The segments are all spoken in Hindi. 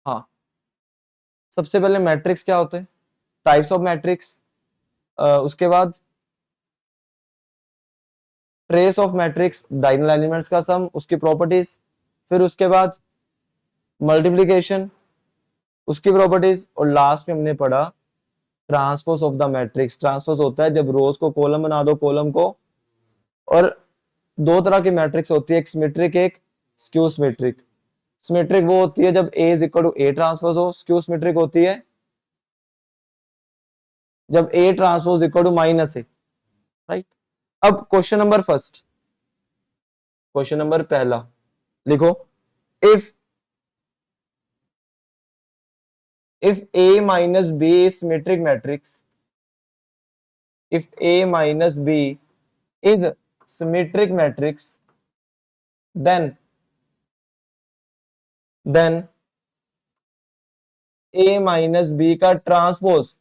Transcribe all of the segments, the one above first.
हाँ, सबसे पहले मैट्रिक्स क्या होते हैं, टाइप्स ऑफ मैट्रिक्स, उसके बाद trace of matrix, diagonal elements का सम, उसकी प्रॉपर्टीज, फिर उसके बाद मल्टीप्लिकेशन, उसकी प्रॉपर्टीज, और लास्ट में हमने पढ़ा transpose of the matrix. Transpose होता है जब रोज को कॉलम बना दो, कॉलम को, और दो तरह की मैट्रिक्स होती है, एक सिमेट्रिक, एक स्क्यू सिमेट्रिक। सिमेट्रिक वो होती है जब A is equal to A transpose हो, स्क्यू सिमेट्रिक होती है जब A transpose equal to minus A, right. अब question number first, question number पहला लिखो, if A minus B is symmetric matrix, if A minus B is symmetric matrix, then A minus B का transpose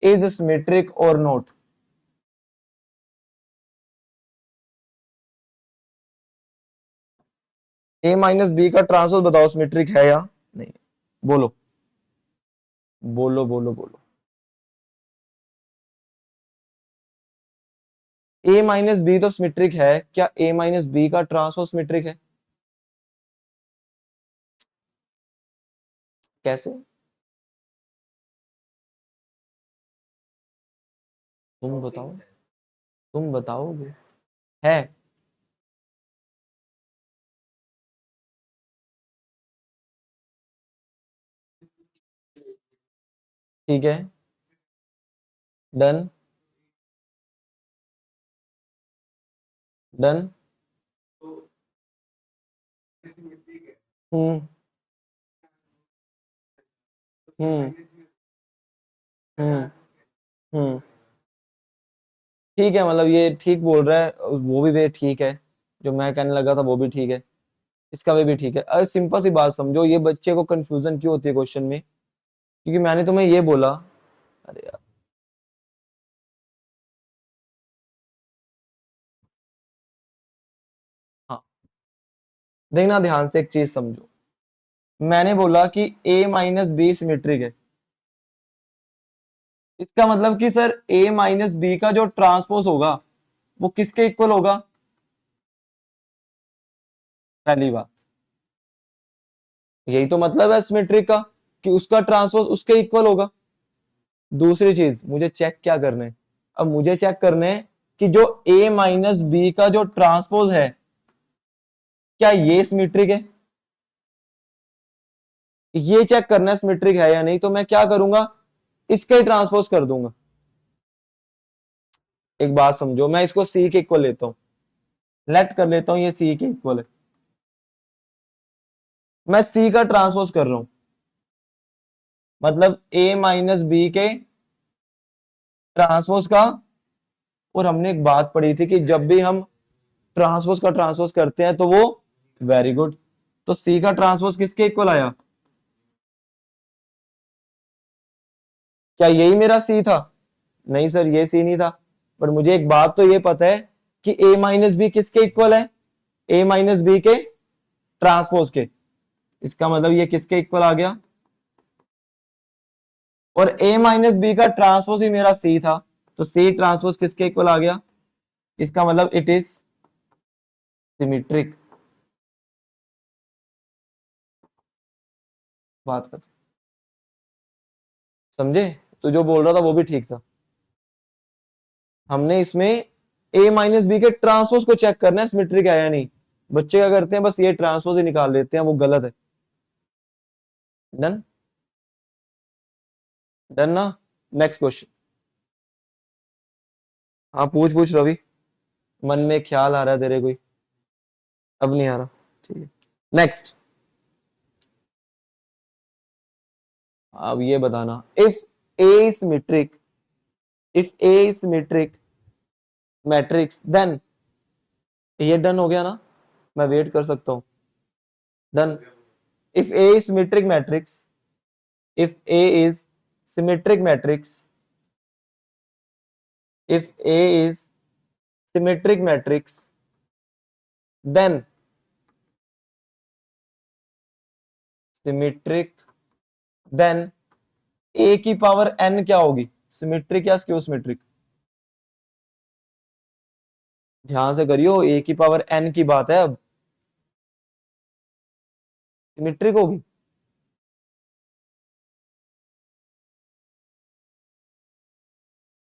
is symmetric or not? A minus B का ट्रांसपोज बताओ सिमेट्रिक है या नहीं, बोलो बोलो बोलो बोलो। A माइनस बी तो सिमेट्रिक है, क्या A माइनस बी का ट्रांसपोज सिमेट्रिक है? कैसे? तुम बताओ, तुम बताओगे है? ठीक है, डन डन। हम्म हम्म हम्म हम्म ठीक है, मतलब ये ठीक बोल रहा है, वो भी वे ठीक है, जो मैं कहने लगा था वो भी ठीक है, इसका वे भी ठीक है। अरे सिंपल सी बात समझो, ये बच्चे को कंफ्यूजन क्यों होती है क्वेश्चन में, क्योंकि मैंने तुम्हें ये बोला। अरे यार, हाँ, देखना ध्यान से, एक चीज समझो, मैंने बोला कि a माइनस बी सिमेट्रिक है, इसका मतलब कि सर a माइनस बी का जो ट्रांसपोज होगा वो किसके इक्वल होगा? पहली बात, यही तो मतलब है सिमेट्रिक का, कि उसका ट्रांसपोज उसके इक्वल होगा। दूसरी चीज मुझे चेक क्या करना है, अब मुझे चेक करना है कि जो a माइनस बी का जो ट्रांसपोज है, क्या ये सिमेट्रिक है? ये चेक करना है सिमेट्रिक है या नहीं, तो मैं क्या करूंगा, इसके ट्रांसपोज कर दूंगा। एक बात समझो, मैं इसको सी के इक्वल लेता हूं, लेट कर लेता हूं ये सी के इक्वल है, मैं सी का ट्रांसपोज कर रहा हूं, मतलब a माइनस बी के ट्रांसपोज का। और हमने एक बात पढ़ी थी कि जब भी हम ट्रांसपोज का ट्रांसपोज करते हैं तो वो, वेरी गुड, तो सी का ट्रांसपोज किसके इक्वल आया? क्या यही मेरा सी था? नहीं सर, ये सी नहीं था, पर मुझे एक बात तो ये पता है कि a माइनस बी किसके इक्वल है, a माइनस बी के ट्रांसपोज के। इसका मतलब ये किसके इक्वल आ गया, और a माइनस बी का ट्रांसपोज ही मेरा सी था, तो सी ट्रांसपोज किसके इक्वल आ गया? इसका मतलब इट इज सिमेट्रिक। बात कर, समझे? तो जो बोल रहा था वो भी ठीक था, हमने इसमें a माइनस बी के ट्रांसपोज को चेक करना है सिमेट्रिक है या नहीं। बच्चे क्या करते हैं, बस ये ट्रांसपोज ही निकाल लेते हैं, वो गलत है। डन, डन ना। नेक्स्ट क्वेश्चन, हाँ पूछ पूछ रवि, मन में ख्याल आ रहा है तेरे कोई? अब नहीं आ रहा, ठीक है। नेक्स्ट, अब ये बताना, if A symmetric, if A symmetric matrix, then, ये डन हो गया ना, मैं वेट कर सकता हूं। Done, if A is symmetric matrix, if A is symmetric matrix, if A is symmetric matrix, then symmetric, then A की पावर एन क्या होगी, सिमेट्रिक या स्क्यू सिमेट्रिक? ध्यान से करियो, ए की पावर एन की बात है, अब सिमेट्रिक होगी।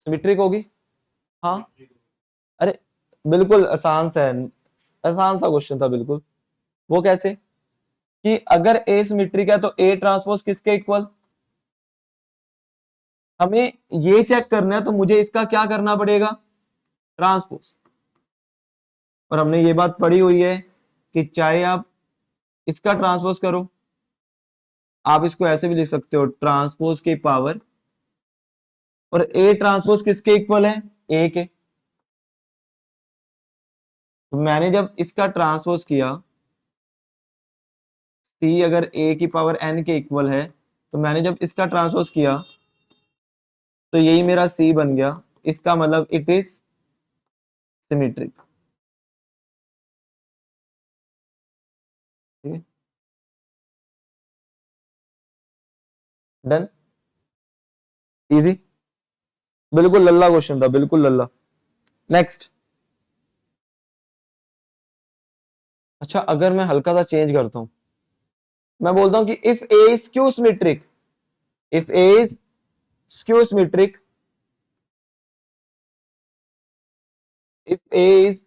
सिमेट्रिक होगी, हाँ। अरे बिल्कुल आसान सा है, आसान सा क्वेश्चन था बिल्कुल। वो कैसे कि अगर ए सिमेट्रिक है तो ए ट्रांसपोज किसके इक्वल, हमें ये चेक करना है तो मुझे इसका क्या करना पड़ेगा, ट्रांसपोज। और हमने ये बात पढ़ी हुई है कि चाहे आप इसका ट्रांसपोज करो, आप इसको ऐसे भी लिख सकते हो ट्रांसपोज की पावर, और ए ट्रांसपोज किसके इक्वल है, ए के। तो मैंने जब इसका ट्रांसपोज किया, सी अगर ए की पावर एन के इक्वल है, तो मैंने जब इसका ट्रांसपोज किया तो यही मेरा सी बन गया, इसका मतलब इट इज सिमेट्रिक। ठीक है, डन, इजी, बिल्कुल लल्ला क्वेश्चन था, बिल्कुल लल्ला। नेक्स्ट, अच्छा अगर मैं हल्का सा चेंज करता हूं, मैं बोलता हूं कि if A is skew symmetric, if A is skew symmetric, if A is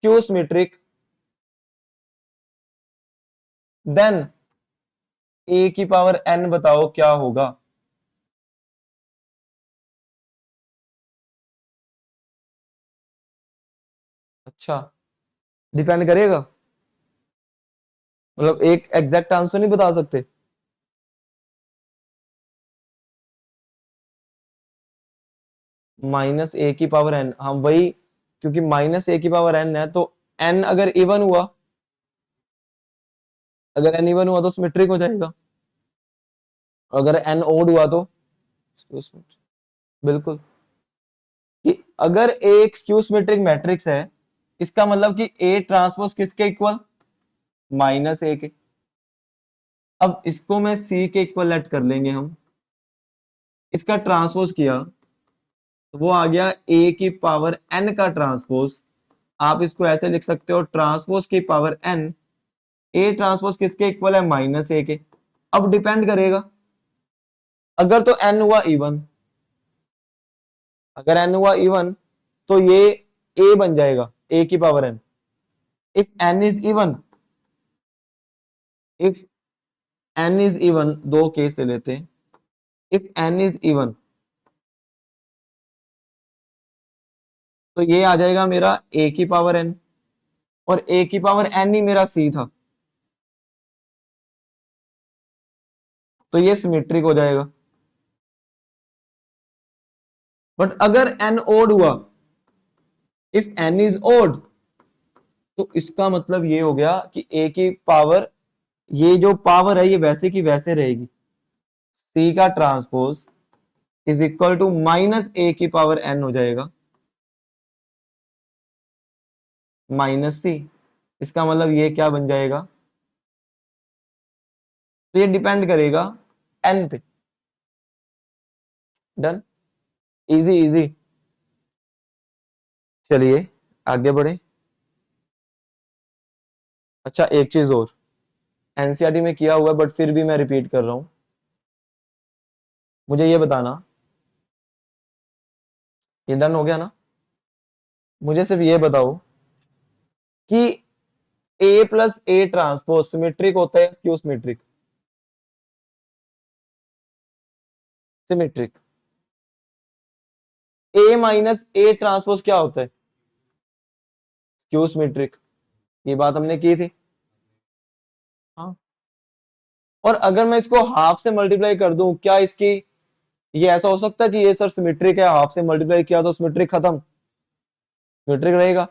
skew symmetric, then A की पावर n बताओ क्या होगा। अच्छा, डिपेंड करेगा, मतलब एक एग्जैक्ट आंसर नहीं बता सकते। माइनस ए की पावर n, हाँ वही, क्योंकि माइनस ए की पावर n है तो n अगर इवन हुआ, अगर n इवन हुआ तो सिमेट्रिक हो जाएगा, अगर n ओड हुआ तो बिल्कुल, कि अगर ए एक स्क्यू सिमेट्रिक मैट्रिक्स है, इसका मतलब कि ए ट्रांसपोज किसके इक्वल, माइनस ए के। अब इसको मैं सी के इक्वल लेट कर लेंगे हम, इसका ट्रांसपोज किया तो वो आ गया ए की पावर एन का ट्रांसपोज। आप इसको ऐसे लिख सकते हो ट्रांसपोज की पावर एन, ए ट्रांसपोज किसके इक्वल है, माइनस ए के। अब डिपेंड करेगा, अगर तो एन हुआ इवन, अगर एन हुआ इवन तो ये ए बन जाएगा, ए की power N. If N is even, if N is even, दो केस ले लेते हैं। इफ एन इज इवन तो ये आ जाएगा मेरा ए की पावर एन, और ए की पावर एन ही मेरा सी था, तो ये सिमेट्रिक हो जाएगा। बट अगर एन ओड हुआ, इफ एन इज ओड, तो इसका मतलब ये हो गया कि ए की पावर, ये जो पावर है ये वैसे की वैसे रहेगी, सी का transpose is equal to minus A की पावर एन हो जाएगा, माइनस सी। इसका मतलब ये क्या बन जाएगा, तो ये डिपेंड करेगा एन पे। Done, easy easy. चलिए आगे बढ़े। अच्छा एक चीज और, एनसीईआरटी में किया हुआ है बट फिर भी मैं रिपीट कर रहा हूं, मुझे ये बताना, ये डन हो गया ना, मुझे सिर्फ ये बताओ कि ए प्लस ए ट्रांसपोज सिमेट्रिक होता है, skew symmetric, symmetric. A minus A transpose क्या होता है, स्क्यू सिमेट्रिक, ये बात हमने की थी, हाँ। और अगर मैं इसको हाफ से मल्टीप्लाई कर दूं, क्या इसकी, ये ऐसा हो सकता है कि ये सर सिमेट्रिक है, हाफ से मल्टीप्लाई किया तो सिमेट्रिक खत्म, सिमेट्रिक रहेगा।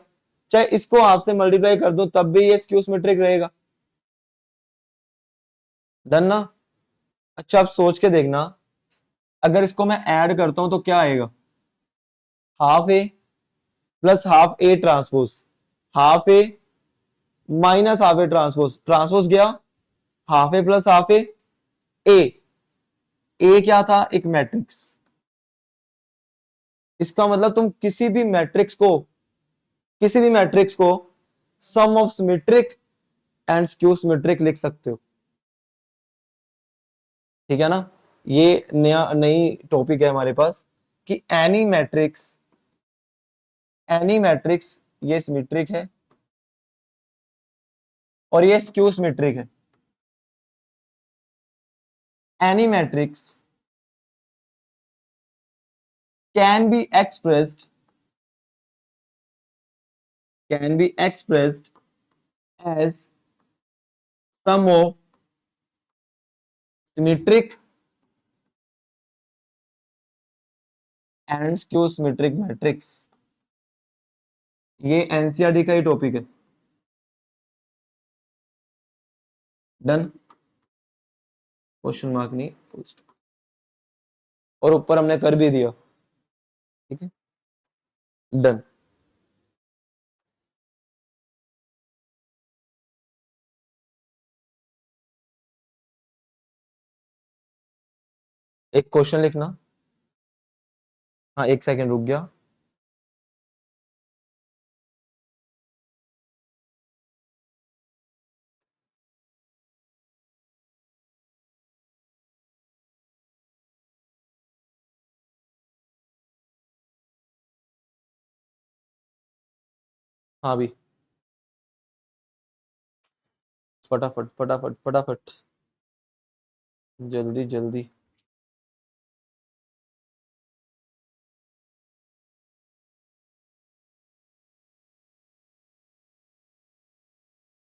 चाहे इसको हाफ से मल्टीप्लाई कर दूं तब भी ये स्क्यू सिमेट्रिक रहेगा। डन ना। अच्छा आप सोच के देखना, अगर इसको मैं ऐड करता हूं तो क्या आएगा, half A plus half A transpose, half A minus half A transpose, transpose गया, हाफ ए प्लस हाफ ए, ए क्या था, एक मैट्रिक्स। इसका मतलब तुम किसी भी मैट्रिक्स को sum of symmetric and skew symmetric लिख सकते हो। ठीक है ना, ये नई टॉपिक है हमारे पास कि एनी मैट्रिक्स ये सिमेट्रिक है और ये स्क्यू सिमेट्रिक है। Any matrix can be expressed as sum of symmetric and skew symmetric matrix। ये एनसीईआरटी का ही टॉपिक है। डन, क्वेश्चन मार्क नहीं, फुल स्टॉप। और ऊपर हमने कर भी दिया। ठीक है, डन। एक क्वेश्चन लिखना। हाँ, एक सेकंड रुक गया। हाँ भी, फटाफट फटाफट फटाफट, जल्दी जल्दी।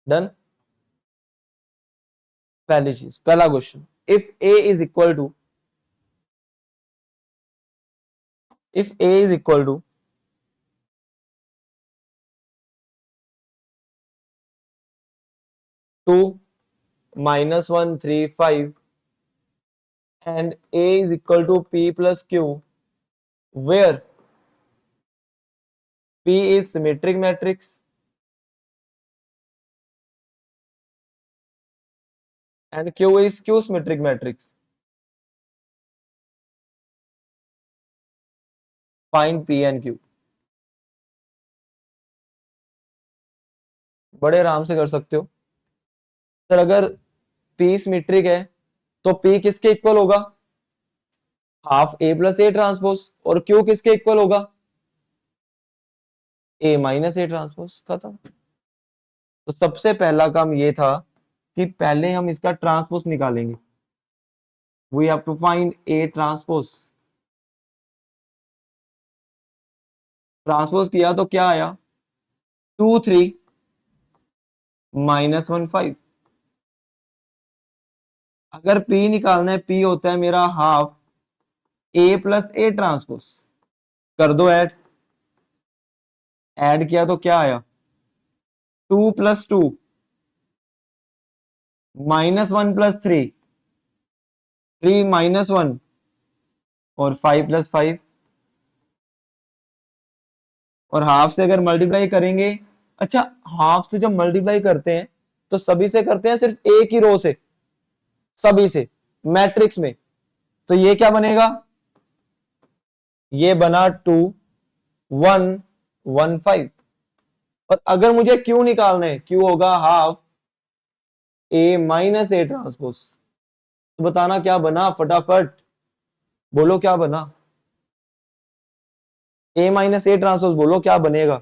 डन। पहली चीज, पहला question, if A is equal to if A is equal to 2 -1 3 5 and a is equal to p plus q, where p is symmetric matrix and q is skew symmetric matrix, find p and q। बड़े आराम से कर सकते हो सर। अगर p सिमेट्रिक है तो p किसके इक्वल होगा, half a plus A transpose, और q किसके इक्वल होगा, a माइनस ए ट्रांसपोज। खत्म। तो सबसे पहला काम ये था कि पहले हम इसका ट्रांसपोज निकालेंगे। We have to find A transpose. Transpose किया तो क्या आया, 2 3 -1 5। अगर P निकालना है, P होता है मेरा half A plus A transpose. कर दो ऐड, ऐड किया तो क्या आया, 2 + 2 -1 + 3, 3 -1 और 5 + 5। और हाफ से अगर मल्टीप्लाई करेंगे, अच्छा हाफ से जब मल्टीप्लाई करते हैं तो सभी से करते हैं, सिर्फ एक ही रो से, सभी से मैट्रिक्स में। तो ये क्या बनेगा, ये बना 2 1 1 5। और अगर मुझे क्यू निकालना है, क्यू होगा half A minus A transpose. तो बताना क्या बना, फटाफट बोलो क्या बना, ए माइनस ए ट्रांसपोज बोलो क्या बनेगा।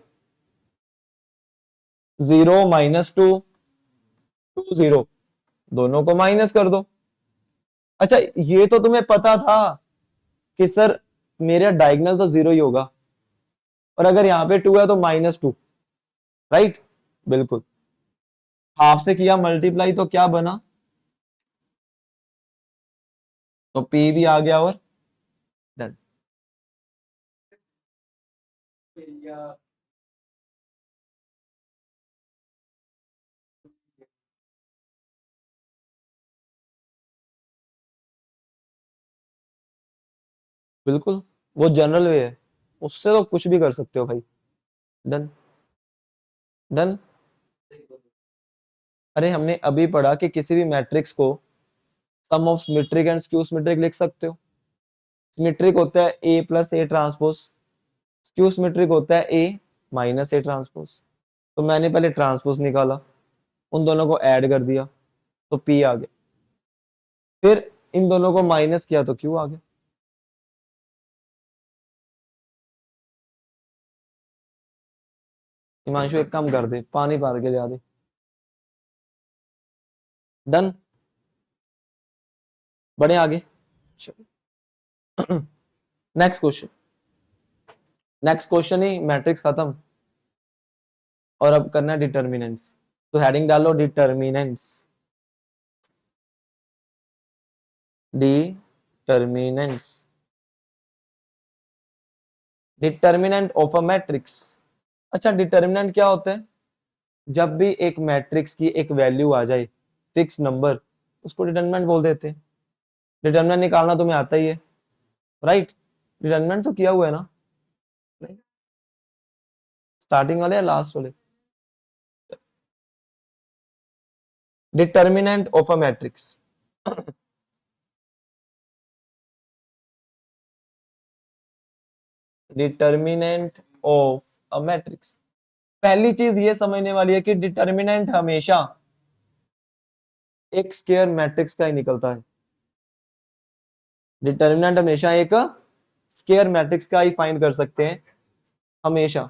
0 -2 2 0, दोनों को माइनस कर दो। अच्छा ये तो तुम्हें पता था कि सर मेरा डायगोनल तो 0 ही होगा, और अगर यहां पे 2 है तो -2, राइट। बिल्कुल, हाफ से किया मल्टीप्लाई तो क्या बना, तो P भी आ गया और डन। बिल्कुल, वो जनरल वे है, उससे तो कुछ भी कर सकते हो भाई। डन। डन। अरे हमने अभी पढ़ा कि किसी भी मैट्रिक्स को sum of symmetric and skew symmetric लिख सकते हो। सिमेट्रिक होता है A plus A transpose, skew symmetric होता है ए माइनस ए ट्रांसपोज। तो मैंने पहले ट्रांसपोज निकाला, उन दोनों को ऐड कर दिया तो पी आ गया, फिर इन दोनों को माइनस किया तो क्यू आ गया। हिमांशु एक काम कर दे, पानी पार के ले दे। डन, बढ़े आगे। नेक्स्ट क्वेश्चन, नेक्स्ट क्वेश्चन ही मैट्रिक्स खत्म, और अब करना है डिटर्मिनेंट्स। तो हेडिंग डालो determinants, determinants, determinant of a matrix. अच्छा, डिटर्मिनेंट क्या होता है? जब भी एक मैट्रिक्स की एक वैल्यू आ जाए, फिक्स नंबर, उसको डिटर्मिनेंट बोल देते हैं। डिटर्मिनेंट निकालना तुम्हें आता ही है, राइट? डिटर्मिनेंट तो किया हुआ है ना? नहीं, स्टार्टिंग वाले या लास्ट वाले? Determinant of a matrix. Determinant of a matrix, पहली चीज ये समझने वाली है कि डिटर्मिनेंट हमेशा एक स्क्वायर मैट्रिक्स का ही निकलता है। डिटर्मिनेंट हमेशा एक स्क्वायर मैट्रिक्स का ही फाइंड कर सकते हैं, हमेशा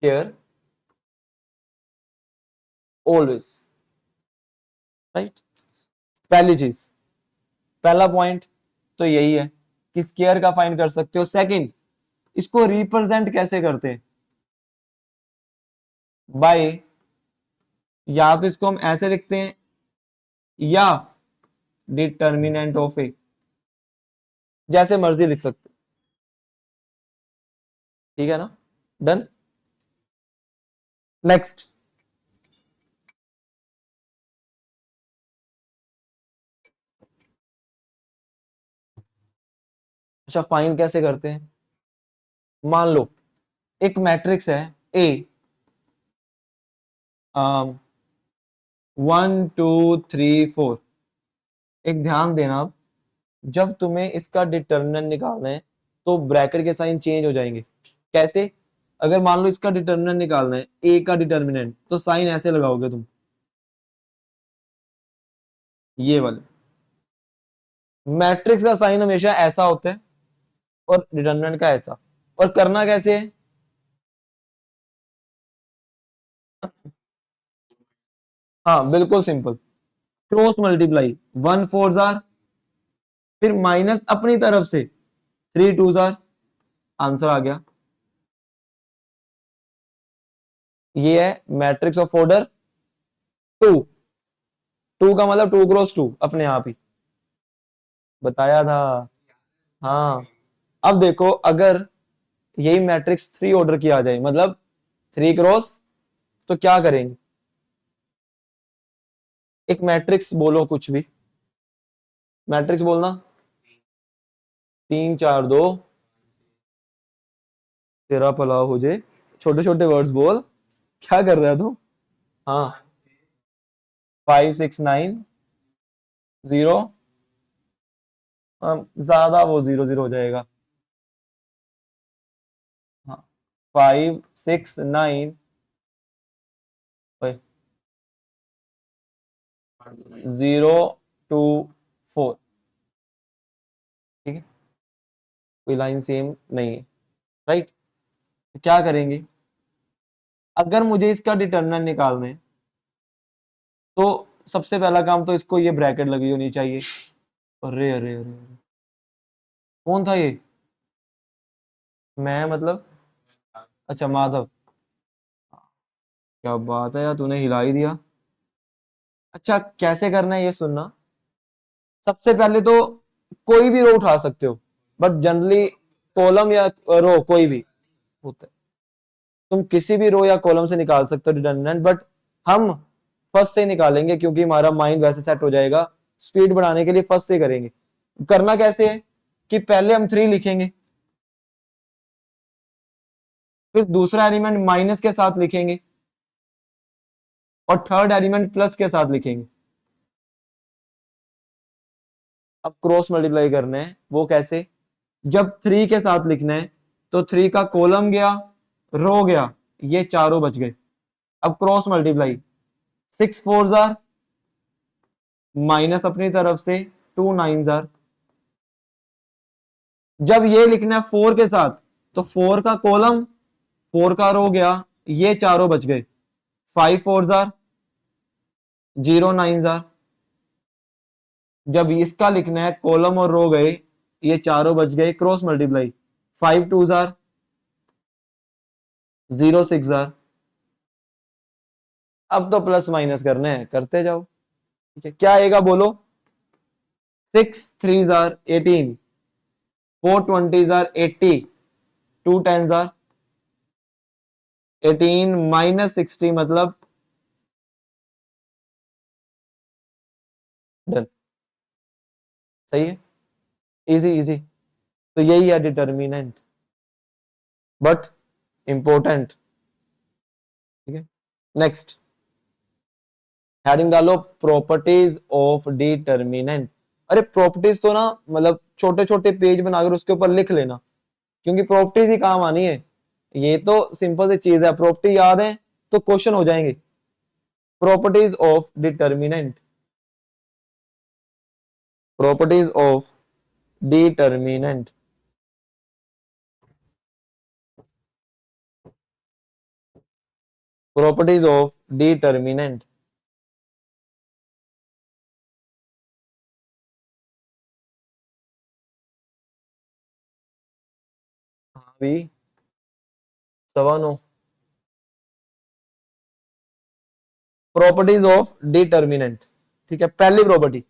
स्क्वायर, ऑलवेज, राइट? पहली चीज, पहला पॉइंट तो यही है कि स्क्वायर का फाइंड कर सकते हो। सेकंड, इसको रिप्रेजेंट कैसे करते हैं? बाय, या तो इसको हम ऐसे लिखते हैं या डिटर्मिनेंट ऑफ ए, जैसे मर्जी लिख सकते हो, ठीक है ना? डन। नेक्स्ट, अच्छा फाइंड कैसे करते हैं? मान लो एक मैट्रिक्स है ए, 1 2 3 4। एक ध्यान देना, अब जब तुम्हें इसका डिटर्मिनेंट निकालना है तो ब्रैकेट के साइन चेंज हो जाएंगे। कैसे? अगर मान लो इसका डिटर्मिनेंट निकालना है, ए का डिटर्मिनेंट, तो साइन ऐसे लगाओगे तुम, ये वाले। मैट्रिक्स का साइन हमेशा ऐसा होता है और डिटर्मिनेंट का ऐसा। और करना कैसे है? हाँ बिल्कुल सिंपल, क्रॉस मल्टीप्लाई, 1 4 फिर माइनस अपनी तरफ से 3 2, आंसर आ गया। ये है मैट्रिक्स ऑफ ऑर्डर 2। 2 का मतलब 2 × 2, अपने आप ही बताया था। हाँ, अब देखो अगर यही मैट्रिक्स 3 ऑर्डर की आ जाए, मतलब 3 क्रॉस, तो क्या करेंगे? एक मैट्रिक्स बोलो, कुछ भी मैट्रिक्स बोलना। 3 4 2, तेरा भला हो जाए, छोटे छोटे वर्ड्स बोल, क्या कर रहा है तू? हाँ, 5 6 9 0, ज्यादा वो 0 0 हो जाएगा। हाँ, 5 6 9, 0 2 4, ठीक है? कोई लाइन सेम नहीं है, राइट? क्या करेंगे? अगर मुझे इसका डिटर्मिनेंट निकालना है तो सबसे पहला काम तो इसको ये ब्रैकेट लगी होनी चाहिए। अरे अरे अरे अरे, कौन था ये? मैं मतलब, अच्छा माधव, क्या बात है यार, तूने हिला ही दिया। अच्छा कैसे करना है ये सुनना। सबसे पहले तो कोई भी रो उठा सकते हो, बट जनरली कॉलम या रो कोई भी होता है, तुम किसी भी रो या कॉलम से निकाल सकते हो डिटर्मिनेंट, बट हम फर्स्ट से निकालेंगे क्योंकि हमारा माइंड वैसे सेट हो जाएगा। स्पीड बढ़ाने के लिए फर्स्ट से करेंगे। करना कैसे है कि पहले हम 3 लिखेंगे, फिर दूसरा एलिमेंट माइनस के साथ लिखेंगे, और थर्ड एलिमेंट प्लस के साथ लिखेंगे। अब क्रॉस मल्टीप्लाई करने हैं, वो कैसे? जब 3 के साथ लिखना है तो 3 का कॉलम गया, रो गया, ये चारों बच गए। अब क्रॉस मल्टीप्लाई, 6 4 जार, माइनस अपनी तरफ से 2 9 जार। जब ये लिखना है 4 के साथ तो 4 का कॉलम, 4 का रो गया, ये चारों बच गए। 5 4 जार, 0 9 जार। जब इसका लिखना है कॉलम और रो गए, ये चारों बच गए, क्रॉस मल्टीप्लाई, 5 2 जार, 0 6 जार। अब तो प्लस माइनस करने हैं, करते जाओ। ठीक है, क्या आएगा बोलो? 6 3 जार 18, 4 20 जार 80, 2 10 जार 18 माइनस 60 मतलब डन। सही है, इजी इजी। तो यही है डिटर्मिनेंट, बट इंपॉर्टेंट। ठीक है, नेक्स्ट हेडिंग डालो प्रॉपर्टीज ऑफ डिटर्मिनेंट। अरे प्रॉपर्टीज तो ना मतलब छोटे छोटे पेज बनाकर उसके ऊपर लिख लेना, क्योंकि प्रॉपर्टीज ही काम आनी है। ये तो सिंपल सी चीज है, प्रॉपर्टी याद है तो क्वेश्चन हो जाएंगे। Properties of determinant, properties of determinant, properties of determinant. हाँ भी, 9:15। प्रॉपर्टीज ऑफ डिटर्मिनेंट, ठीक है। पहली प्रॉपर्टी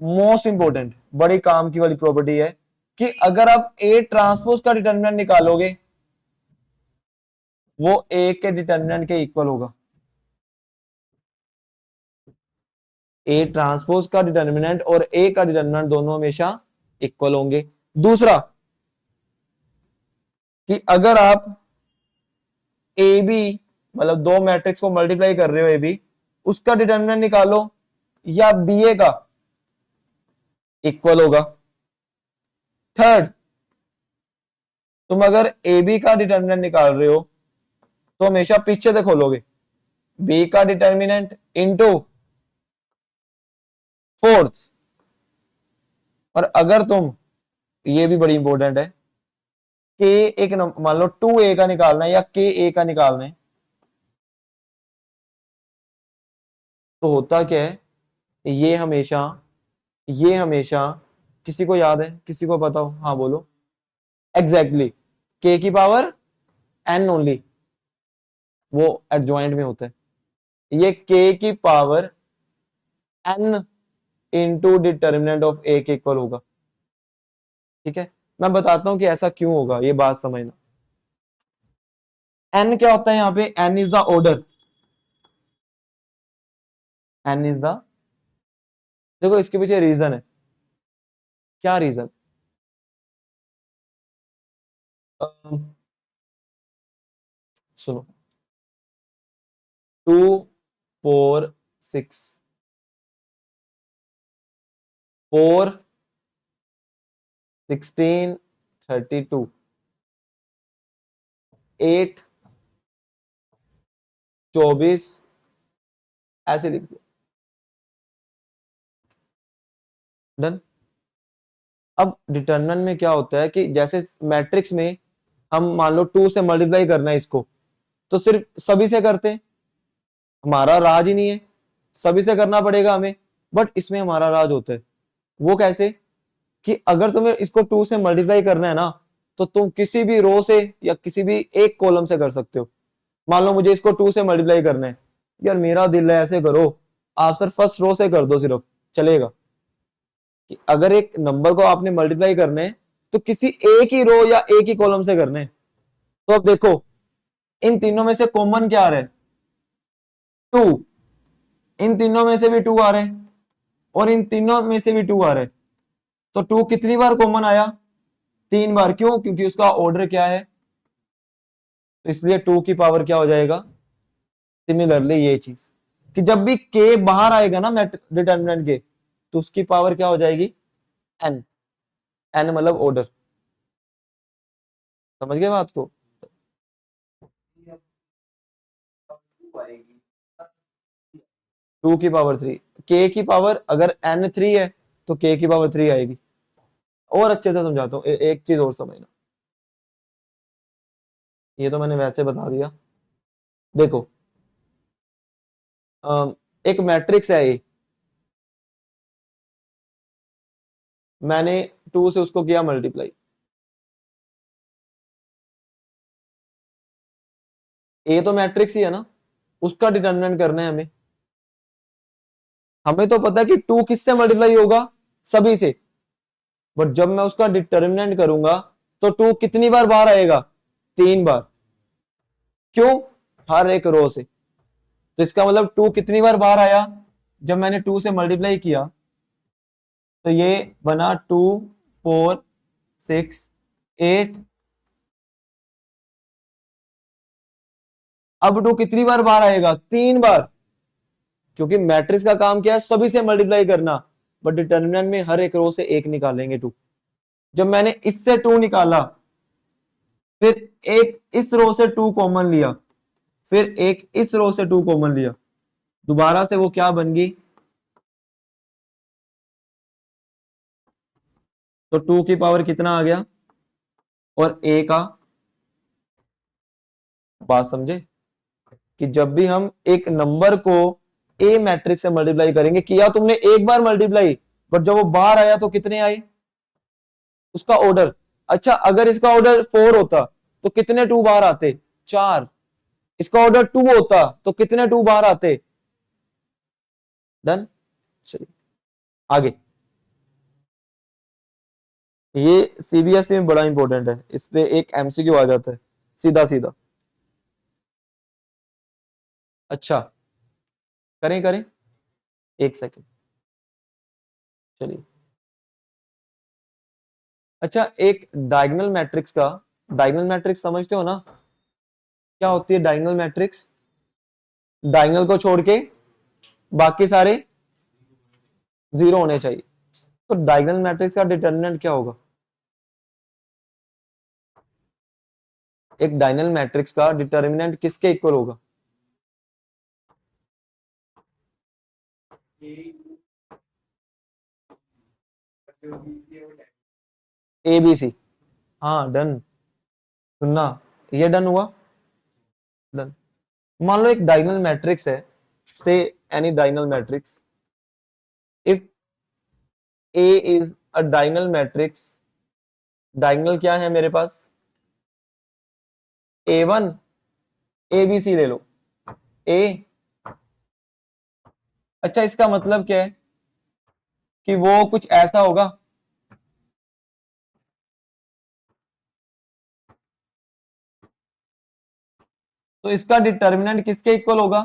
मोस्ट इंपोर्टेंट, बड़ी काम की वाली प्रॉपर्टी है कि अगर आप ए ट्रांसपोज का डिटर्मिनेंट निकालोगे, वो ए के डिटर्मिनेंट के इक्वल होगा। ए ट्रांसपोज का डिटर्मिनेंट और ए का डिटर्मिनेंट दोनों हमेशा इक्वल होंगे। दूसरा कि अगर आप ए बी मतलब दो मैट्रिक्स को मल्टीप्लाई कर रहे हो, ए बी उसका डिटर्मिनेंट निकालो या बी ए का, इक्वल होगा। थर्ड, तुम अगर ए बी का डिटर्मिनेंट निकाल रहे हो तो हमेशा पीछे से खोलोगे, बी का डिटर्मिनेंट इंटू फोर्थ। और अगर तुम, ये भी बड़ी इंपॉर्टेंट है, के एक मान लो 2a का निकालना है या के ए का निकालना है, तो होता क्या है, ये हमेशा किसी को याद है, किसी को पता हो? हाँ बोलो। एग्जैक्टली, के की पावर एन ओनली, वो एडजॉइंट में होता है। ये के की power N into determinant of A के इक्वल होगा। ठीक है, मैं बताता हूं कि ऐसा क्यों होगा, ये बात समझना। एन क्या होता है यहाँ पे? N is the order, N is the, देखो इसके पीछे रीजन है। क्या रीजन? सुनो, 2 4 6 4 16 32 8 24, ऐसे लिख दो, डन। अब डिटर्मिनेंट में क्या होता है कि जैसे मैट्रिक्स में हम मान लो 2 से मल्टीप्लाई करना है इसको, तो सिर्फ सभी से करते हैं, हमारा राज ही नहीं है, सभी से करना पड़ेगा हमें। बट इसमें हमारा राज होता है। वो कैसे? कि अगर तुम्हें इसको 2 से मल्टीप्लाई करना है ना, तो तुम किसी भी रो से या किसी भी एक कॉलम से कर सकते हो। मान लो मुझे इसको 2 से मल्टीप्लाई करना है, यार मेरा दिल है ऐसे करो, आप सर फर्स्ट रो से कर दो सिर्फ, चलेगा। कि अगर एक नंबर को आपने मल्टीप्लाई करने हैं तो किसी एक ही रो या एक ही कॉलम से करने हैं। तो अब देखो, इन तीनों में से कॉमन क्या आ रहा है? 2। इन तीनों में से भी 2 आ रहे हैं और इन तीनों में से भी 2 आ रहे हैं। तो 2 कितनी बार कॉमन आया? 3 बार। क्यों? क्योंकि उसका ऑर्डर क्या है, तो इसलिए 2 की पावर क्या हो जाएगा? सिमिलरली ये चीज कि जब भी के बाहर आएगा ना डिटर्मिनेंट के, तो उसकी पावर क्या हो जाएगी, एन। एन मतलब ऑर्डर। समझ गए बात को। टू की पावर थ्री, के की पावर अगर एन थ्री है तो के की पावर थ्री आएगी। और अच्छे से समझाता हूँ, एक चीज और समझना। ये तो मैंने वैसे बता दिया। देखो, एक मैट्रिक्स है ये, मैंने टू से उसको किया मल्टीप्लाई। ए तो मैट्रिक्स ही है ना, उसका डिटर्मिनेंट करना है हमें। हमें तो पता है कि टू किससे मल्टीप्लाई होगा, सभी से। बट जब मैं उसका डिटर्मिनेंट करूंगा तो टू कितनी बार बाहर आएगा, तीन बार। क्यों, हर एक रो से। तो इसका मतलब टू कितनी बार बाहर आया, जब मैंने टू से मल्टीप्लाई किया तो ये बना टू, फोर, सिक्स, एट। अब टू कितनी बार बाहर आएगा, तीन बार। क्योंकि मैट्रिक्स का काम क्या है, सभी से मल्टीप्लाई करना। बट डिटर्मिनेंट में हर एक रो से एक निकालेंगे टू। जब मैंने इससे टू निकाला, फिर एक इस रो से टू कॉमन लिया, फिर एक इस रो से टू कॉमन लिया, दोबारा से वो क्या बन गई, तो टू की पावर कितना आ गया, और ए का। बात समझे कि जब भी हम एक नंबर को ए मैट्रिक्स से मल्टीप्लाई करेंगे, किया तुमने एक बार मल्टीप्लाई, बट जब वो बाहर आया तो कितने आए, उसका ऑर्डर। अच्छा, अगर इसका ऑर्डर फोर होता तो कितने टू बाहर आते, चार। इसका ऑर्डर टू होता तो कितने टू बाहर आते। डन। चलिए आगे। ये सीबीएसई में बड़ा इंपॉर्टेंट है, इस पे एक एमसीक्यू आ जाता है सीधा सीधा। अच्छा, करें करें, एक सेकंड। चलिए। अच्छा, एक डायगोनल मैट्रिक्स का, डायगोनल मैट्रिक्स समझते हो ना, क्या होती है डायगोनल मैट्रिक्स, डायगोनल को छोड़ के बाकी सारे जीरो होने चाहिए। तो डायगोनल मैट्रिक्स का डिटर्मिनेंट क्या होगा, एक डायगोनल मैट्रिक्स का डिटर्मिनेंट किसके इक्वल होगा, ए बी सी। हाँ डन। सुनना, ये डन हुआ। डन। मान लो एक डायगोनल मैट्रिक्स है, से any diagonal matrix, if A is a diagonal matrix, diagonal क्या है मेरे पास, ए वन, ए बी सी ले लो, ए। अच्छा, इसका मतलब क्या है कि वो कुछ ऐसा होगा, तो इसका डिटर्मिनेंट किसके इक्वल होगा,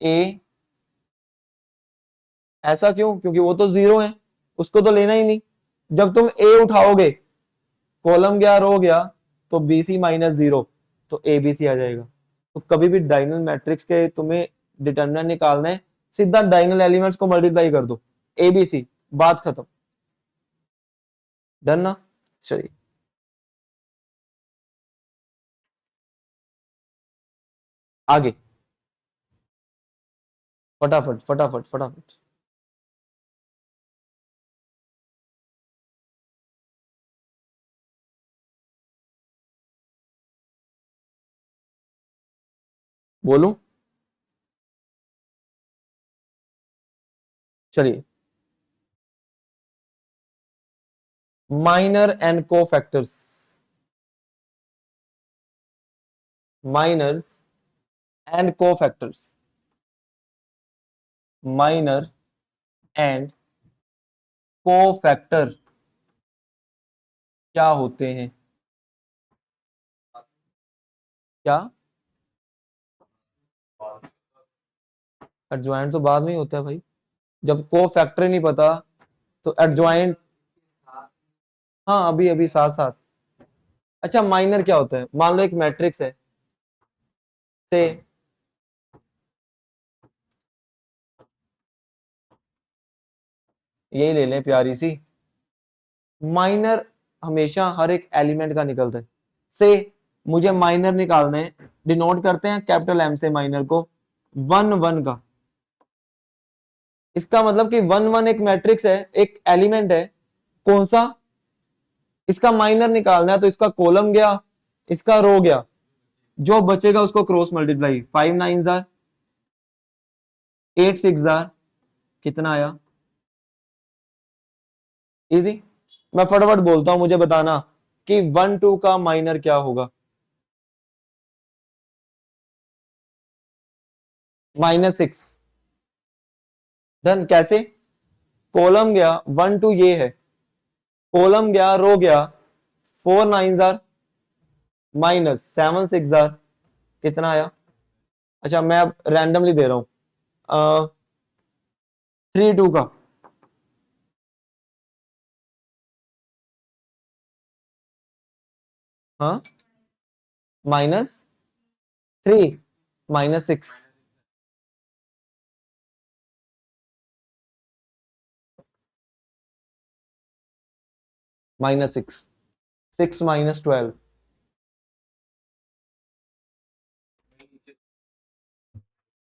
ए। ऐसा क्यों, क्योंकि वो तो जीरो है, उसको तो लेना ही नहीं। जब तुम ए उठाओगे, कॉलम गया, रो गया, तो बी सी माइनस जीरो, तो ए बी सी आ जाएगा। तो कभी भी डायगोनल मैट्रिक्स के तुम्हें डिटर्मिनेंट निकालना है, सीधा डायगोनल एलिमेंट्स को मल्टीप्लाई कर दो, ए बी सी, बात खत्म। डन ना। चलिए आगे, फटाफट फटाफट फटाफट। बोलूं, चलिए। माइनर एंड को फैक्टर्स, माइनर्स एंड को फैक्टर्स, माइनर एंड को फैक्टर क्या होते हैं, क्या। एडजॉइंट तो बाद में ही होता है भाई, जब को फैक्टर नहीं पता तो एडजॉइंट। हाँ, अभी अभी साथ साथ। अच्छा, माइनर क्या होता है, मान लो एक मैट्रिक्स है, से यही ले लें प्यारी सी। माइनर हमेशा हर एक एलिमेंट का निकलता है। से मुझे माइनर निकालना है, डिनोट करते हैं कैपिटल एम से माइनर को, 1 1 का। इसका मतलब कि 1 1 एक मैट्रिक्स है, एक एलिमेंट है। कौन सा? इसका माइनर निकालना है, तो इसका कॉलम गया, इसका रो गया, जो बचेगा उसको क्रॉस मल्टीप्लाई। 5 9 जार 8 6 जार कितना आया? इजी। मैं फटाफट बोलता हूं, मुझे बताना कि 1 2 का माइनर क्या होगा। -6। डन। कैसे? कॉलम गया 1 2 ये है, कॉलम गया, रो गया, 4 9 जार -7 6 जार कितना आया? अच्छा मैं अब रैंडमली दे रहा हूं, 3 2 का। हाँ -3 -6। -6 6 -12।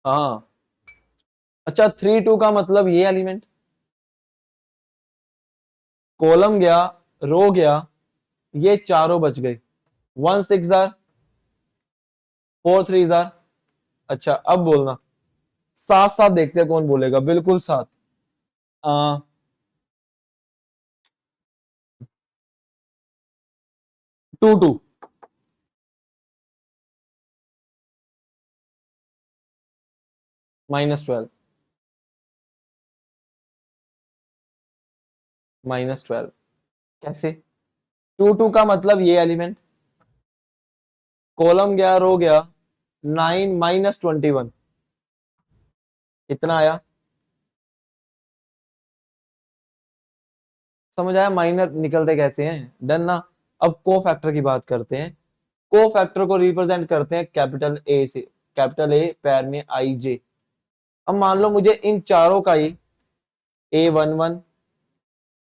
हाँ। अच्छा 3 2 का मतलब ये एलिमेंट, कॉलम गया, रो गया, ये चारों बच गए। 1 6 जार 4 3 जार। अच्छा अब बोलना, साथ साथ देखते हैं कौन बोलेगा, बिल्कुल साथ। 2 2 -12 -12। कैसे? 2 2 का मतलब ये एलिमेंट, कॉलम गया, रो गया, 9 -21 कितना आया? समझ आया माइनर निकलते कैसे हैं? डन ना। अब को फैक्टर की बात करते हैं। को फैक्टर को रिप्रेजेंट करते हैं कैपिटल ए से, कैपिटल ए पैर में आई जे। अब मान लो मुझे इन चारों का ही A11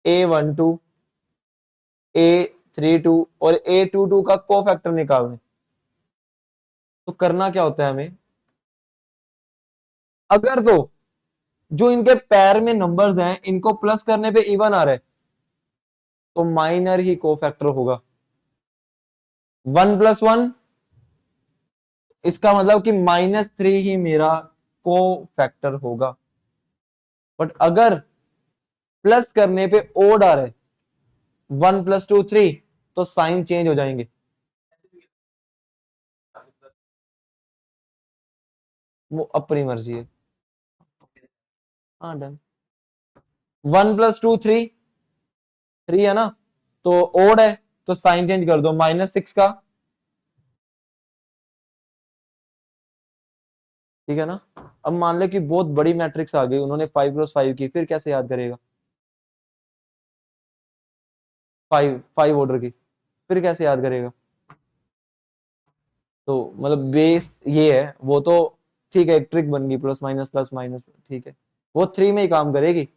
A12 A32 और A22 का को फैक्टर निकालना है। तो करना क्या होता है हमें? अगर तो जो इनके पैर में नंबर्स हैं इनको प्लस करने पे इवन आ रहा है, तो माइनर ही को फैक्टर होगा। 1 + 1, इसका मतलब कि -3 ही मेरा को फैक्टर होगा। बट अगर प्लस करने पे ओड आ रहा है, 1 + 2 3, तो साइन चेंज हो जाएंगे। वो अपनी मर्जी है। हाँ डन। 1 + 2 3, 3 है ना, तो ओड है, तो साइन चेंज कर दो -6 का। ठीक है ना। अब मान ले कि बहुत बड़ी मैट्रिक्स आ गई, उन्होंने 5 × 5 की, फिर कैसे याद करेगा? 5 ऑर्डर की, फिर कैसे याद करेगा? तो मतलब बेस ये है, वो तो ठीक है, एक ट्रिक बन गई, प्लस माइनस प्लस माइनस, ठीक है। वो 3 में ही काम करेगी,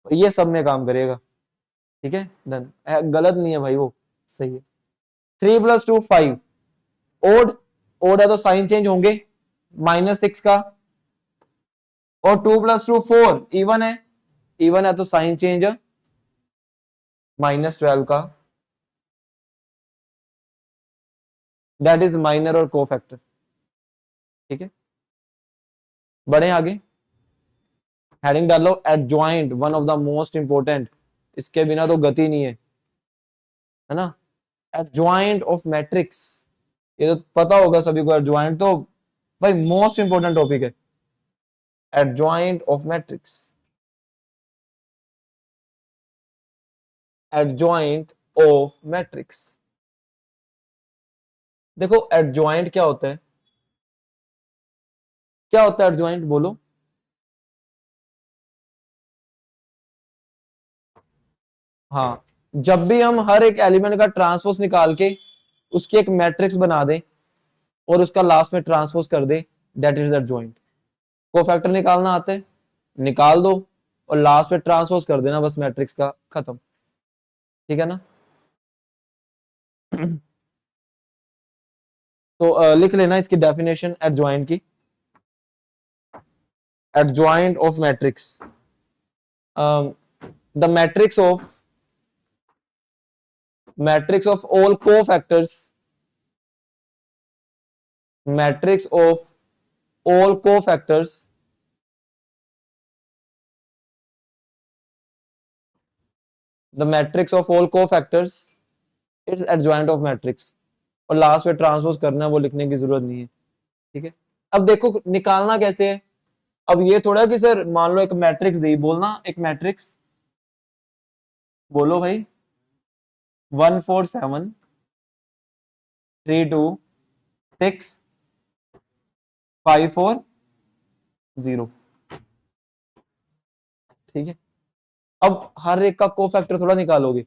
ये सब में काम करेगा। ठीक है डन। गलत नहीं है भाई, वो सही है। 3 + 2 5, ओड, ओड है तो साइन चेंज होंगे, -6 का। और 2 + 2 4, इवन है, इवन है तो साइन चेंज -12 का। दैट इज माइनर और कोफैक्टर। ठीक है, बढ़े आगे। हेडिंग डालो adjoint, one of the most important, इसके बिना तो गति नहीं है ना। एडजॉइंट ऑफ मैट्रिक्स, ये तो पता होगा सभी को, एडजॉइंट तो भाई मोस्ट इंपोर्टेंट टॉपिक है। Adjoint of matrix, adjoint of matrix. देखो एडजॉइंट क्या होता है, क्या होता है एडजॉइंट बोलो। हाँ, जब भी हम हर एक एलिमेंट का ट्रांसपोज निकाल के उसकी एक मैट्रिक्स बना दें और उसका लास्ट में ट्रांसपोज कर दे, दैट इज एडजॉइंट। कोफैक्टर निकालना आता है, निकाल दो, और लास्ट पे ट्रांसपोज कर देना बस मैट्रिक्स का, खत्म। ठीक है ना। तो लिख लेना इसकी डेफिनेशन एडजॉइंट की। Adjoint of matrix, the matrix of all cofactors, matrix of all cofactors the matrix of all cofactors it's adjoint of matrix। और लास्ट में ट्रांसपोज करना है, वो लिखने की जरूरत नहीं है। ठीक है। अब देखो निकालना कैसे है। अब ये थोड़ा कि सर मान लो एक मैट्रिक्स दी, बोलना एक मैट्रिक्स, बोलो भाई 1 4 7 3 2 6 5 4 0। ठीक है। अब हर एक का कोफैक्टर थोड़ा निकालोगे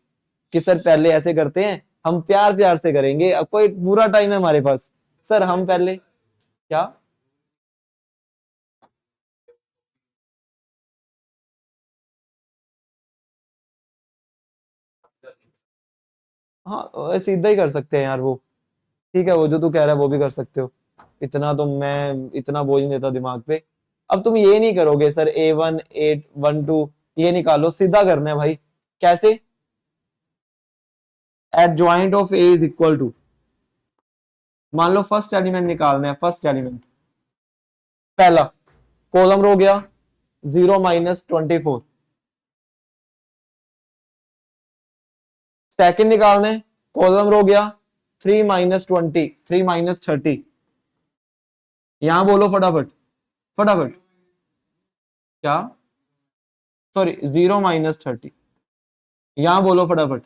कि सर पहले ऐसे करते हैं, हम प्यार प्यार से करेंगे, अब कोई पूरा टाइम है हमारे पास, सर हम पहले क्या, हाँ सीधा ही कर सकते हैं यार वो। ठीक है, वो जो तू कह रहा है वो भी कर सकते हो, इतना तो मैं इतना बोझ नहीं देता दिमाग पे। अब तुम ये नहीं करोगे सर A1 A12 ये निकालो, सीधा करना है भाई। कैसे, adjoint of A is equal to, मान लो फर्स्ट एलिमेंट निकालना है, फर्स्ट एलिमेंट पहला कॉलम रो गया 0 -24, सेकंड निकालना है, कॉलम रो गया 3 -20 3 -30। यहां बोलो फटाफट, फटाफट क्या, सॉरी 0 -30, यहां बोलो फटाफट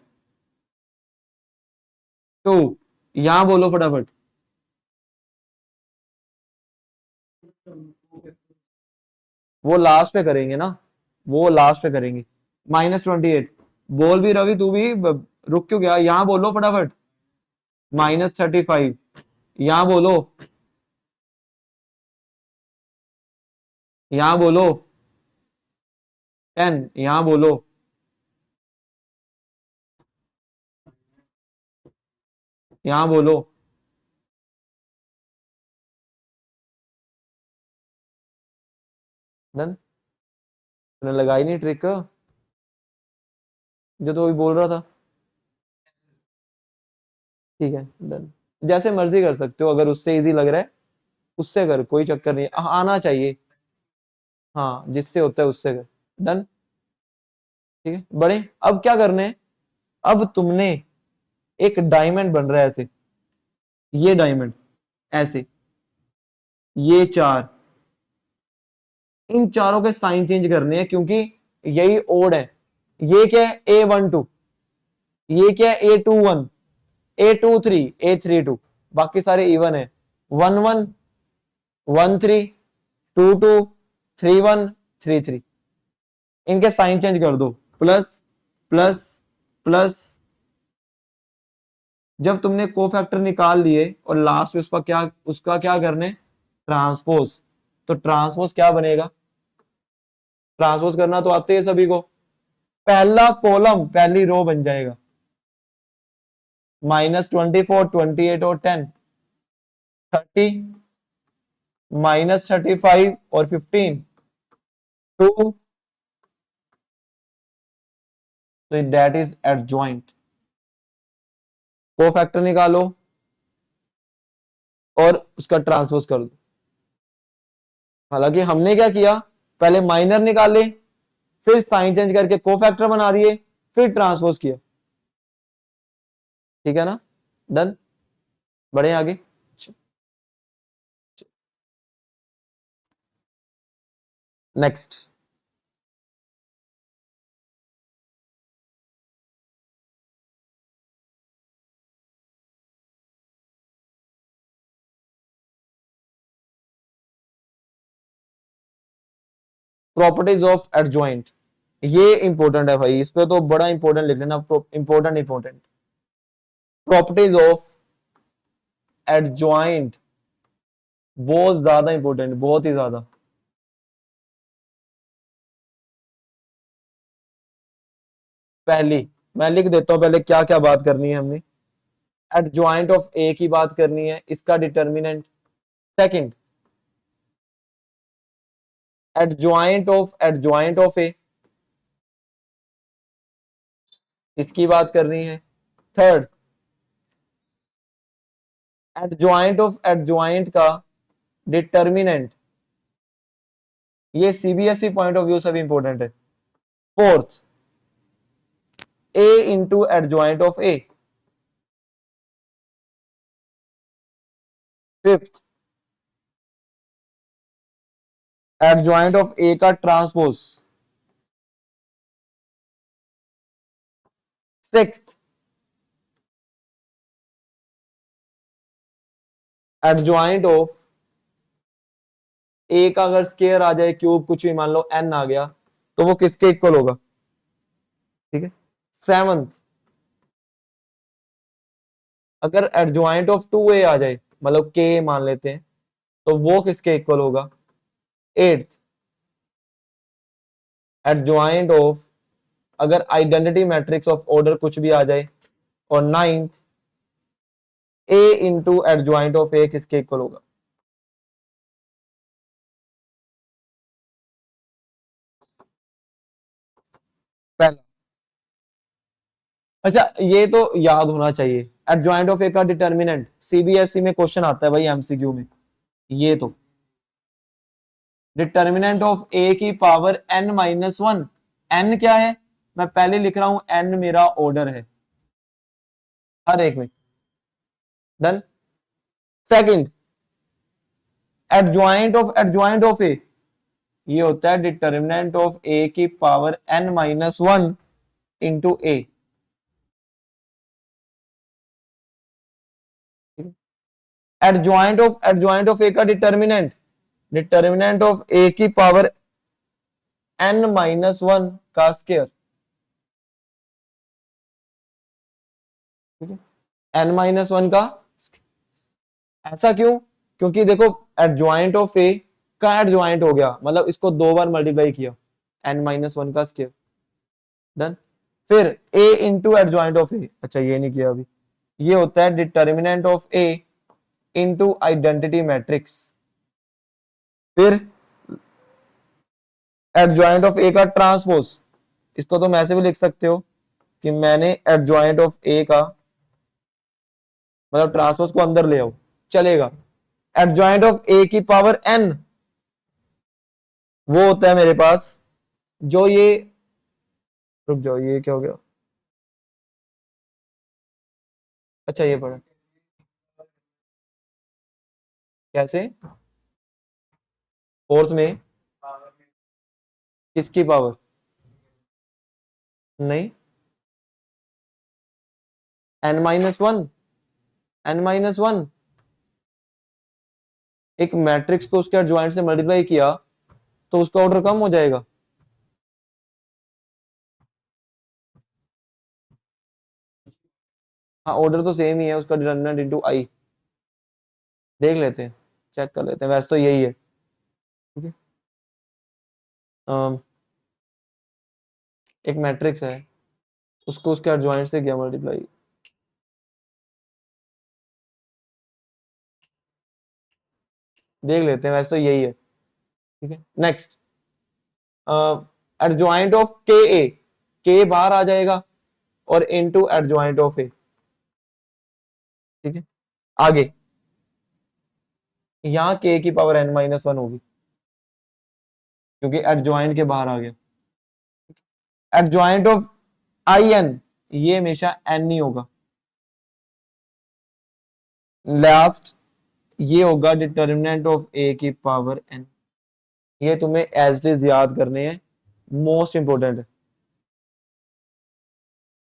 2, यहां बोलो फटाफट, वो लास्ट पे करेंगे ना, वो लास्ट पे करेंगे। -28, बोल भी रवि तू भी रुक क्यों गया, यहां बोलो फटाफट। -35, यहां बोलो, यहां बोलो 10, यहां बोलो, यहां बोलो। डन, तूने लगाई नहीं ट्रिक जो तो अभी बोल रहा था। ठीक है डन, जैसे मर्जी कर सकते हो, अगर उससे इजी लग रहा है उससे कर, कोई चक्कर नहीं, आना चाहिए। हाँ जिससे होता है उससे कर। डन। ठीक है बड़े, अब क्या करने हैं, अब तुमने एक डायमंड बन रहा है ऐसे, ये डायमंड ऐसे, ये चार, इन चारों के साइन चेंज करने हैं क्योंकि यही ओड है। ये क्या है A12, ये क्या है A21, A23, A32, बाकी सारे इवन है। 11 13 22 31 33, इनके साइन चेंज कर दो, प्लस प्लस प्लस। जब तुमने कोफैक्टर निकाल लिए और लास्ट में उसका क्या करने, ट्रांसपोज। तो ट्रांसपोज क्या बनेगा, ट्रांसपोज करना तो आते है सभी को, पहला कॉलम पहली रो बन जाएगा, -24 28 और 10 30 -35 और 15 2, तो दैट इज एडजॉइंट। कोफैक्टर निकालो और उसका ट्रांसपोज कर दो। हालांकि हमने क्या किया, पहले माइनर निकाले, फिर साइन चेंज करके कोफैक्टर बना दिए, फिर ट्रांसपोज किया। ठीक है ना। डन, बढ़े आगे। नेक्स्ट, प्रॉपर्टीज ऑफ एडजॉइंट, ये इंपॉर्टेंट है भाई, इस पे तो बड़ा इंपॉर्टेंट लिख लेना, important important. Properties of adjoint बहुत ज्यादा इंपॉर्टेंट, बहुत ही ज्यादा। पहली मैं लिख देता हूं, पहले क्या क्या बात करनी है हमने। एडजॉइंट ऑफ ए की बात करनी है, इसका determinant. Second, adjoint of A, इसकी बात करनी है। थर्ड, एडजॉइंट ऑफ एडजॉइंट का डिटर्मिनेंट, ये सीबीएसई पॉइंट ऑफ व्यू से भी इंपॉर्टेंट है। Fourth, A into adjoint of A. Fifth, adjoint of A का transpose. Sixth, adjoint of A का अगर स्केयर आ जाए, क्यूब कुछ भी, मान लो एन आ गया, तो वो किसके इक्वल होगा। ठीक है। सेवंथ, अगर एडजॉइंट ऑफ टू ए आ जाए, मतलब के मान लेते हैं, तो वो किसके इक्वल होगा। एट्थ, एडजॉइंट ऑफ अगर आइडेंटिटी मैट्रिक्स ऑफ ऑर्डर कुछ भी आ जाए। और ninth, A into adjoint of A किसके इक्वल होगा। पहला, अच्छा ये तो याद होना चाहिए, एडजॉइंट ऑफ ए का डिटर्मिनेंट सीबीएसई में क्वेश्चन आता है भाई एमसीक्यू में। ये तो डिटर्मिनेंट ऑफ ए की पावर एन माइनस वन। एन क्या है, मैं पहले लिख रहा हूं, एन मेरा ऑर्डर है हर एक में। Done. Second, adjoint of A, ये होता है डिटर्मिनेंट ऑफ ए की power N minus one into A. Adjoint of A का डिटर्मिनेंट, डिटर्मिनेंट ऑफ ए की पावर एन माइनस वन का स्केयर। ठीक है, एन माइनस वन का। ऐसा क्यों, क्योंकि देखो एडजॉइंट ऑफ ए का एडजॉइंट हो गया, मतलब इसको दो बार मल्टीप्लाई किया, एन माइनस वन का स्केयर। डन। फिर ए इंटू एडजॉइंट ऑफ ए, अच्छा ये नहीं किया अभी, ये होता है determinant of A into identity matrix. फिर एडजॉइंट ऑफ ए का ट्रांसपोज, इसको तो मैं ऐसे भी लिख सकते हो कि मैंने एडजॉइंट ऑफ ए का मतलब ट्रांसपोज को अंदर ले आओ, चलेगा। एडजॉइंट ऑफ ए की पावर एन, वो होता है मेरे पास जो ये, रुक जाओ ये क्या हो गया, अच्छा ये पढ़ा कैसे, फोर्थ में किसकी पावर, नहीं, N minus one, N minus one, एक मैट्रिक्स को उसके एडजॉइंट से मल्टीप्लाई किया तो उसका ऑर्डर कम हो जाएगा। हाँ ऑर्डर तो सेम ही है, उसका डिटर्मिनेंट इनटू आई। देख लेते हैं, चेक कर लेते हैं, वैसे तो यही है। ठीक है, एक मैट्रिक्स है, उसको उसके एडजॉइंट से किया मल्टीप्लाई। देख लेते हैं, वैसे तो यही है। ठीक है, नेक्स्ट, एडजॉइंट ऑफ के ए, के बाहर आ जाएगा और इनटू एडजॉइंट ऑफ ए। ठीक है, आगे यहां के की पावर एन माइनस वन होगी क्योंकि एडजॉइंट के बाहर आ गया। एडजॉइंट ऑफ आई एन, ये हमेशा एन ही होगा। लास्ट, ये होगा डिटर्मिनेंट ऑफ ए की पावर एन। ये तुम्हें एज इट इज याद करने हैं, मोस्ट इंपोर्टेंट है।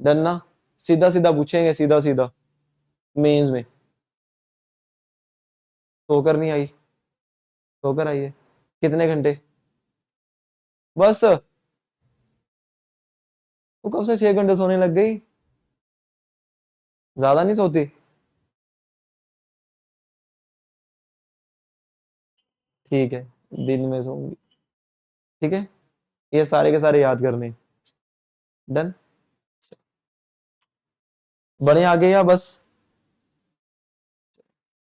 डन ना, सीधा सीधा पूछेंगे, सीधा सीधा मेंस में। सोकर नहीं आई, सोकर आई है, कितने घंटे, बस वो कब से 6 घंटे सोने लग गई, ज्यादा नहीं सोती। ठीक है, दिन में सोऊंगी। ठीक है, ये सारे के सारे याद करने। डन। बढ़िया आगे या बस